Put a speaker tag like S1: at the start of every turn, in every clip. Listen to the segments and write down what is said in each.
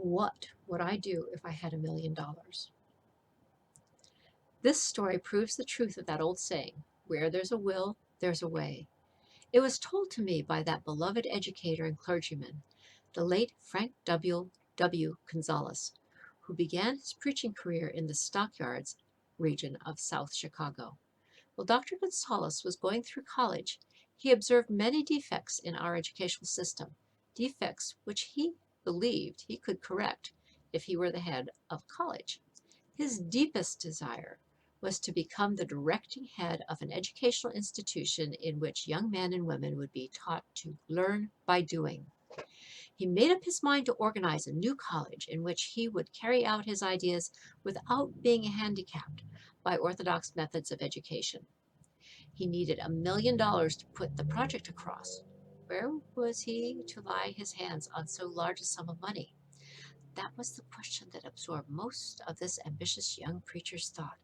S1: What would I do if I had $1 million? This story proves the truth of that old saying, where there's a will, there's a way. It was told to me by that beloved educator and clergyman, the late Frank W. Gonsaulus, who began his preaching career in the stockyards region of South Chicago. While Dr. Gonsaulus was going through college, he observed many defects in our educational system, defects which he believed he could correct if he were the head of college. His deepest desire was to become the directing head of an educational institution in which young men and women would be taught to learn by doing. He made up his mind to organize a new college in which he would carry out his ideas without being handicapped by orthodox methods of education. He needed $1 million to put the project across. Where was he to lie his hands on so large a sum of money? That was the question that absorbed most of this ambitious young preacher's thought.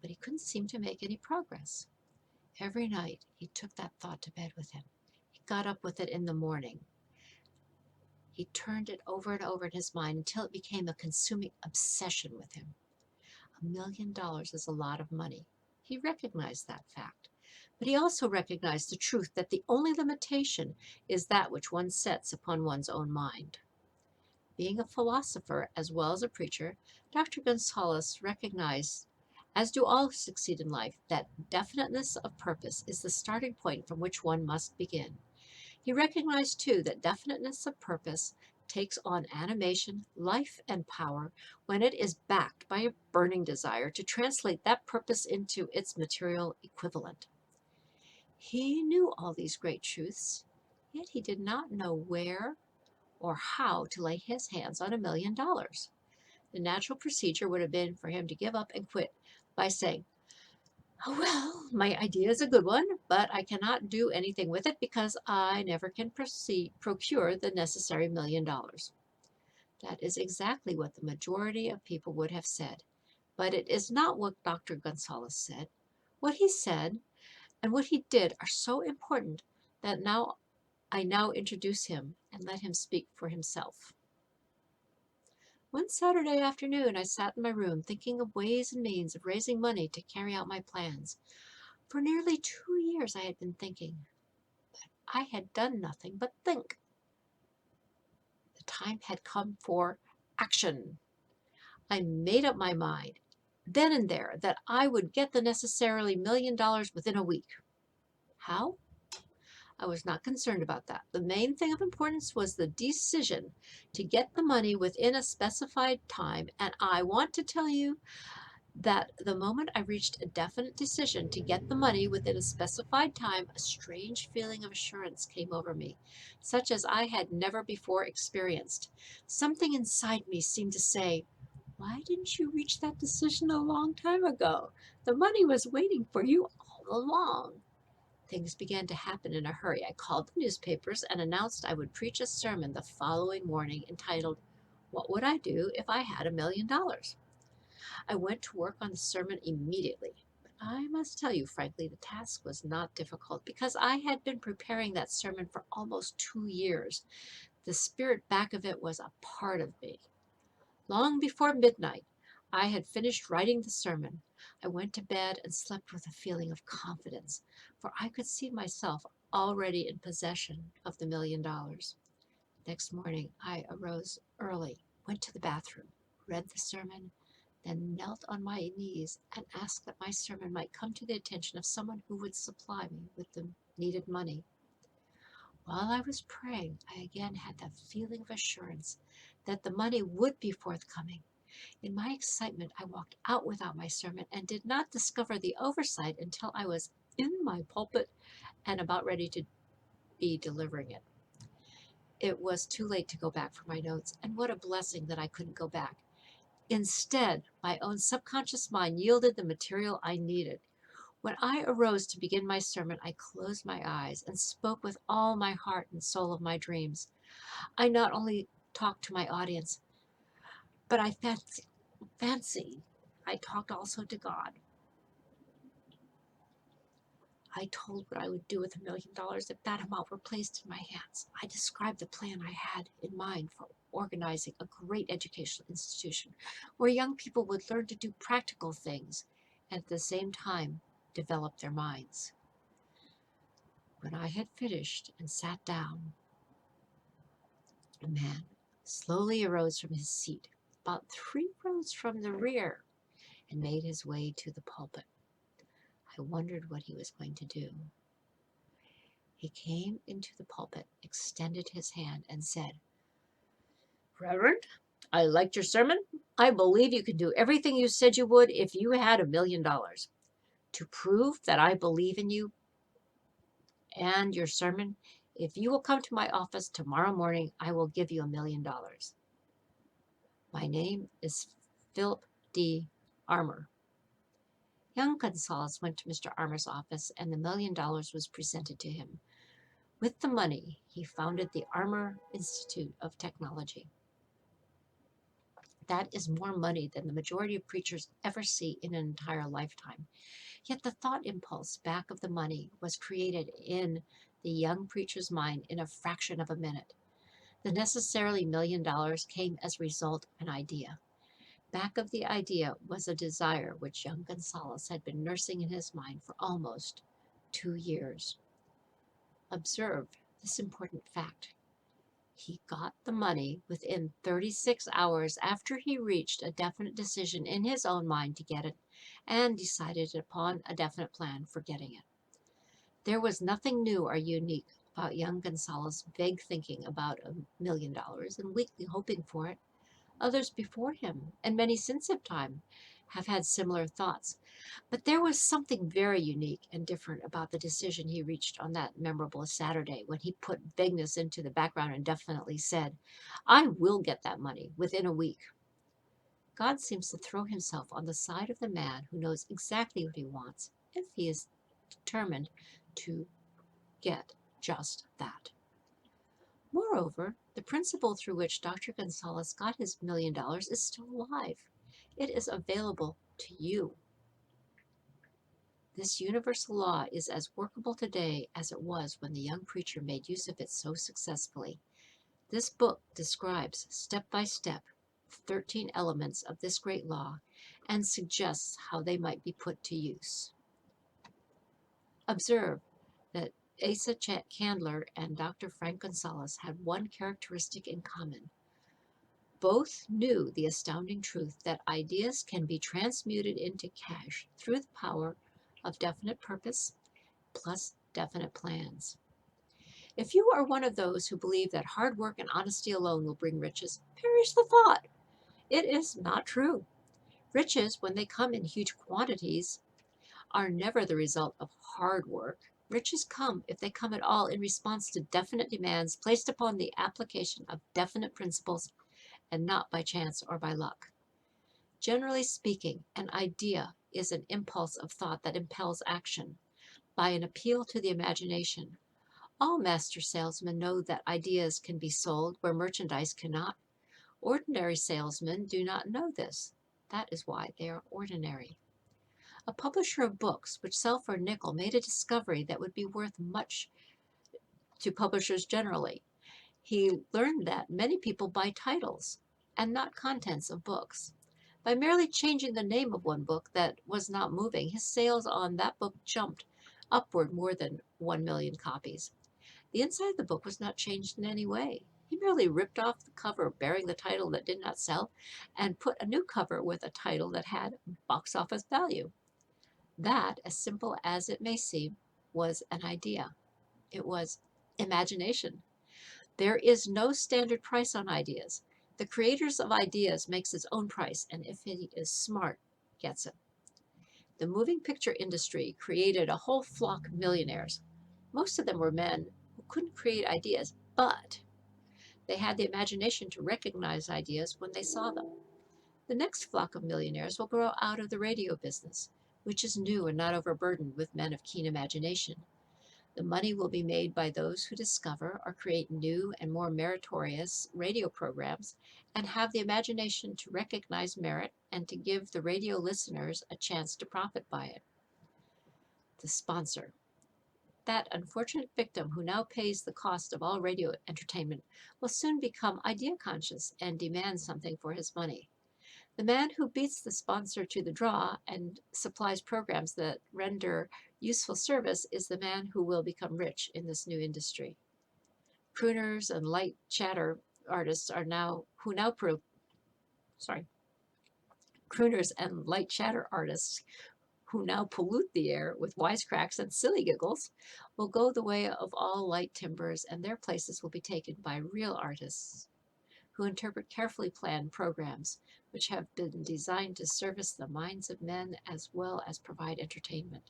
S1: But he couldn't seem to make any progress. Every night he took that thought to bed with him. He got up with it in the morning. He turned it over and over in his mind until it became a consuming obsession with him. $1 million is a lot of money. He recognized that fact. But he also recognized the truth that the only limitation is that which one sets upon one's own mind. Being a philosopher as well as a preacher, Dr. Gonsaulus recognized, as do all who succeed in life, that definiteness of purpose is the starting point from which one must begin. He recognized, too, that definiteness of purpose takes on animation, life, and power when it is backed by a burning desire to translate that purpose into its material equivalent. He knew all these great truths, yet he did not know where or how to lay his hands on $1 million. The natural procedure would have been for him to give up and quit by saying, "Oh, well, my idea is a good one, but I cannot do anything with it because I never can procure the necessary $1 million." That is exactly what the majority of people would have said. But it is not what Dr. Gonsaulus said. What he said and what he did are so important that I now introduce him and let him speak for himself. One Saturday afternoon, I sat in my room thinking of ways and means of raising money to carry out my plans. For nearly 2 years I had been thinking. I had done nothing but think. The time had come for action. I made up my mind, then and there, that I would get the necessary $1 million within a week. How? I was not concerned about that. The main thing of importance was the decision to get the money within a specified time, and I want to tell you that the moment I reached a definite decision to get the money within a specified time, a strange feeling of assurance came over me, such as I had never before experienced. Something inside me seemed to say, "Why didn't you reach that decision a long time ago? The money was waiting for you all along." Things began to happen in a hurry. I called the newspapers and announced I would preach a sermon the following morning entitled, "What Would I Do If I Had $1 Million?" I went to work on the sermon immediately. But I must tell you frankly, the task was not difficult because I had been preparing that sermon for almost 2 years. The spirit back of it was a part of me. Long before midnight, I had finished writing the sermon. I went to bed and slept with a feeling of confidence, for I could see myself already in possession of the $1 million. Next morning, I arose early, went to the bathroom, read the sermon, then knelt on my knees and asked that my sermon might come to the attention of someone who would supply me with the needed money. While I was praying, I again had that feeling of assurance that the money would be forthcoming. In my excitement, I walked out without my sermon and did not discover the oversight until I was in my pulpit and about ready to be delivering it. It was too late to go back for my notes, and what a blessing that I couldn't go back. Instead, my own subconscious mind yielded the material I needed. When I arose to begin my sermon, I closed my eyes and spoke with all my heart and soul of my dreams. I not only talked to my audience, but I fancy I talked also to God. I told what I would do with $1 million if that amount were placed in my hands. I described the plan I had in mind for organizing a great educational institution where young people would learn to do practical things and at the same time develop their minds. When I had finished and sat down, a man slowly arose from his seat about 3 rows from the rear and made his way to the pulpit. I wondered what he was going to do. He came into the pulpit, extended his hand, and said, "Reverend, I liked your sermon. I believe you can do everything you said you would if you had $1,000,000. To prove that I believe in you and your sermon, if you will come to my office tomorrow morning, I will give you $1,000,000. My name is Philip D. Armour." Young Gunsaulus went to Mr. Armour's office, and the $1,000,000 was presented to him. With the money, he founded the Armour Institute of Technology. That is more money than the majority of preachers ever see in an entire lifetime. Yet the thought impulse back of the money was created in the young preacher's mind in a fraction of a minute. The necessarily $1,000,000 came as a result of an idea. Back of the idea was a desire which young Gunsaulus had been nursing in his mind for almost 2 years. Observe this important fact. He got the money within 36 hours after he reached a definite decision in his own mind to get it and decided upon a definite plan for getting it. There was nothing new or unique about young Gunsaulus' vague thinking about $1,000,000 and weakly hoping for it. Others before him, and many since his time, have had similar thoughts. But there was something very unique and different about the decision he reached on that memorable Saturday when he put vagueness into the background and definitely said, "I will get that money within a week." God seems to throw himself on the side of the man who knows exactly what he wants if he is determined to get just that. Moreover, the principle through which Dr. Gunsaulus got his $1,000,000 is still alive. It is available to you. This universal law is as workable today as it was when the young preacher made use of it so successfully. This book describes step by step 13 elements of this great law and suggests how they might be put to use. Observe that Asa Candler and Dr. Frank Gunsaulus had one characteristic in common. Both knew the astounding truth that ideas can be transmuted into cash through the power of definite purpose plus definite plans. If you are one of those who believe that hard work and honesty alone will bring riches, perish the thought. It is not true. Riches, when they come in huge quantities, are never the result of hard work. Riches come, if they come at all, in response to definite demands placed upon the application of definite principles and not by chance or by luck. Generally speaking, an idea is an impulse of thought that impels action by an appeal to the imagination. All master salesmen know that ideas can be sold where merchandise cannot. Ordinary salesmen do not know this. That is why they are ordinary. A publisher of books which sell for a nickel made a discovery that would be worth much to publishers generally. He learned that many people buy titles and not contents of books. By merely changing the name of one book that was not moving, his sales on that book jumped upward more than 1,000,000 copies. The inside of the book was not changed in any way. He merely ripped off the cover bearing the title that did not sell and put a new cover with a title that had box office value. That, as simple as it may seem, was an idea. It was imagination. There is no standard price on ideas. The creators of ideas makes its own price, and if he is smart, gets it. The moving picture industry created a whole flock of millionaires. Most of them were men who couldn't create ideas, but they had the imagination to recognize ideas when they saw them. The next flock of millionaires will grow out of the radio business, which is new and not overburdened with men of keen imagination. The money will be made by those who discover or create new and more meritorious radio programs and have the imagination to recognize merit and to give the radio listeners a chance to profit by it. The sponsor. that unfortunate victim who now pays the cost of all radio entertainment will soon become idea conscious and demand something for his money. The man who beats the sponsor to the draw and supplies programs that render useful service is the man who will become rich in this new industry. Crooners and light chatter artists are now who now pro, sorry, crooners and light chatter artists who now pollute the air with wisecracks and silly giggles will go the way of all light timbers, and their places will be taken by real artists who interpret carefully planned programs which have been designed to service the minds of men as well as provide entertainment.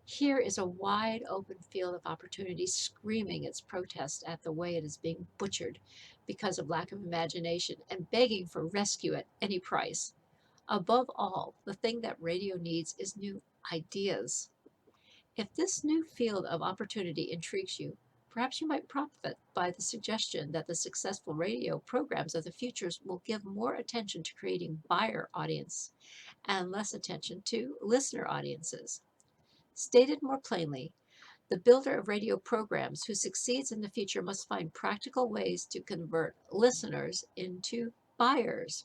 S1: Here is a wide open field of opportunity screaming its protest at the way it is being butchered because of lack of imagination and begging for rescue at any price. Above all, the thing that radio needs is new ideas. If this new field of opportunity intrigues you, perhaps you might profit by the suggestion that the successful radio programs of the future will give more attention to creating buyer audience and less attention to listener audiences. Stated more plainly, the builder of radio programs who succeeds in the future must find practical ways to convert listeners into buyers.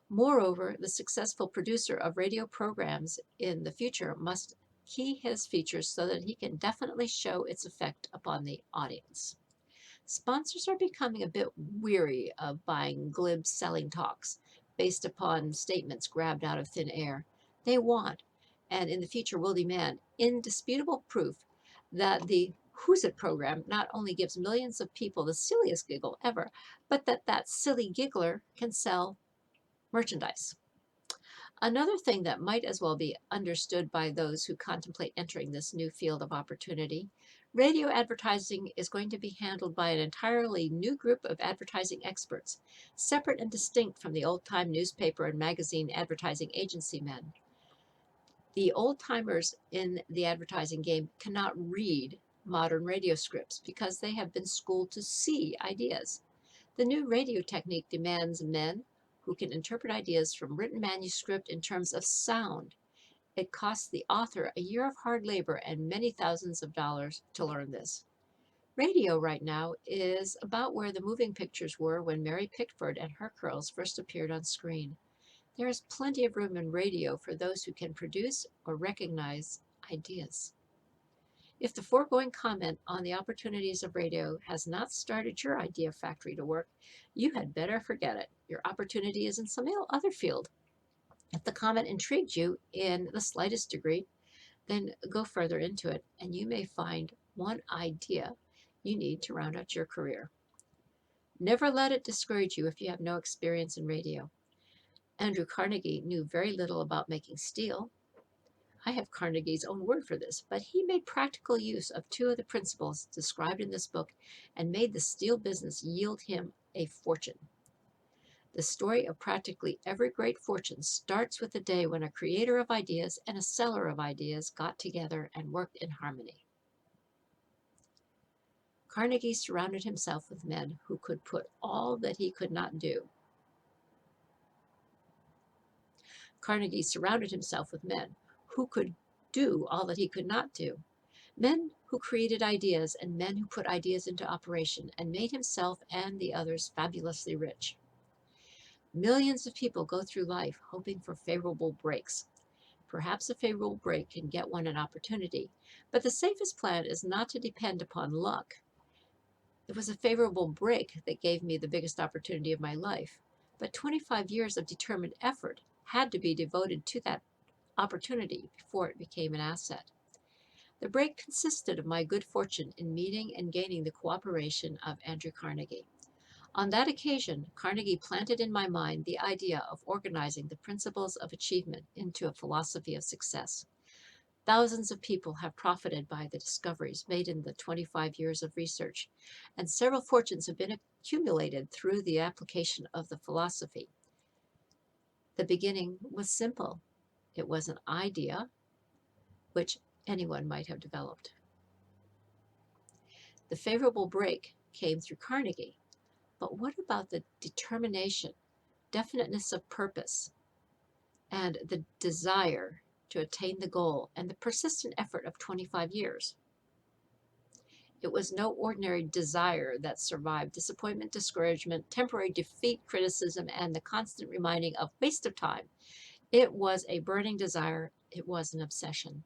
S1: Moreover, the successful producer of radio programs in the future must key his features so that he can definitely show its effect upon the audience. Sponsors are becoming a bit weary of buying glib selling talks based upon statements grabbed out of thin air. They want, and in the future will demand, indisputable proof that the Who's It program not only gives millions of people the silliest giggle ever, but that silly giggler can sell merchandise. Another thing that might as well be understood by those who contemplate entering this new field of opportunity, radio advertising is going to be handled by an entirely new group of advertising experts, separate and distinct from the old-time newspaper and magazine advertising agency men. The old-timers in the advertising game cannot read modern radio scripts because they have been schooled to see ideas. The new radio technique demands men who can interpret ideas from written manuscript in terms of sound. It costs the author a year of hard labor and many thousands of dollars to learn this. Radio right now is about where the moving pictures were when Mary Pickford and her curls first appeared on screen. There is plenty of room in radio for those who can produce or recognize ideas. If the foregoing comment on the opportunities of radio has not started your idea factory to work, you had better forget it. Your opportunity is in some other field. If the comment intrigued you in the slightest degree, then go further into it and you may find one idea you need to round out your career. Never let it discourage you if you have no experience in radio. Andrew Carnegie knew very little about making steel. I have Carnegie's own word for this, but he made practical use of two of the principles described in this book and made the steel business yield him a fortune. The story of practically every great fortune starts with the day when a creator of ideas and a seller of ideas got together and worked in harmony. Carnegie surrounded himself with men who could put all that he could not do. Carnegie surrounded himself with men who could do all that he could not do. Men who created ideas and men who put ideas into operation and made himself and the others fabulously rich. Millions of people go through life hoping for favorable breaks. Perhaps a favorable break can get one an opportunity, but the safest plan is not to depend upon luck. It was a favorable break that gave me the biggest opportunity of my life, but 25 years of determined effort had to be devoted to that opportunity before it became an asset. The break consisted of my good fortune in meeting and gaining the cooperation of Andrew Carnegie. On that occasion, Carnegie planted in my mind the idea of organizing the principles of achievement into a philosophy of success. Thousands of people have profited by the discoveries made in the 25 years of research, and several fortunes have been accumulated through the application of the philosophy. The beginning was simple. It was an idea which anyone might have developed. The favorable break came through Carnegie. But what about the determination, definiteness of purpose, and the desire to attain the goal and the persistent effort of 25 years? It was no ordinary desire that survived disappointment, discouragement, temporary defeat, criticism, and the constant reminding of waste of time. It was a burning desire. It was an obsession.